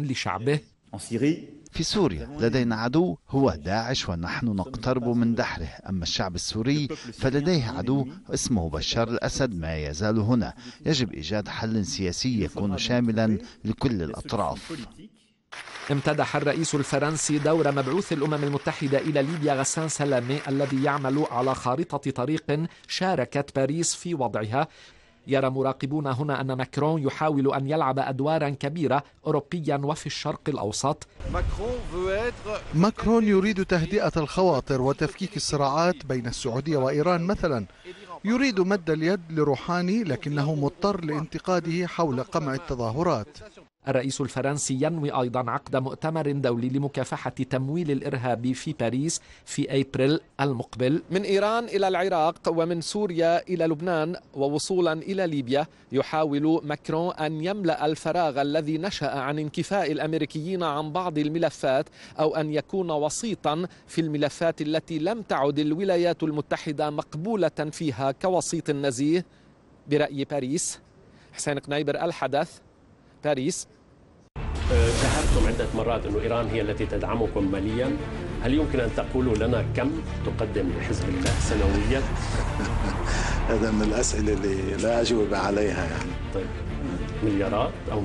لشعبه. في سوريا لدينا عدو هو داعش ونحن نقترب من دحره، أما الشعب السوري فلديه عدو اسمه بشار الأسد ما يزال هنا. يجب إيجاد حل سياسي يكون شاملا لكل الأطراف. امتدح الرئيس الفرنسي دور مبعوث الأمم المتحدة إلى ليبيا غسان سلامي الذي يعمل على خارطة طريق شاركت باريس في وضعها. يرى مراقبون هنا أن ماكرون يحاول أن يلعب أدوارا كبيرة أوروبيا وفي الشرق الأوسط. ماكرون يريد تهدئة الخواطر وتفكيك الصراعات بين السعودية وإيران مثلا. يريد مد اليد لروحاني لكنه مضطر لانتقاده حول قمع التظاهرات. الرئيس الفرنسي ينوي أيضا عقد مؤتمر دولي لمكافحة تمويل الإرهاب في باريس في أبريل المقبل. من إيران إلى العراق ومن سوريا إلى لبنان ووصولا إلى ليبيا، يحاول ماكرون أن يملأ الفراغ الذي نشأ عن انكفاء الأمريكيين عن بعض الملفات، أو أن يكون وسيطا في الملفات التي لم تعد الولايات المتحدة مقبولة فيها كوسيط نزيه برأي باريس. حسين قنيبر، الحدث، باريس. شاهدتم عدة مرات أن إيران هي التي تدعمكم ماليا، هل يمكن أن تقولوا لنا كم تقدم لحزب الله سنويا؟ هذا من الأسئلة اللي لا أجوب عليها يعني. طيب، مليارات أو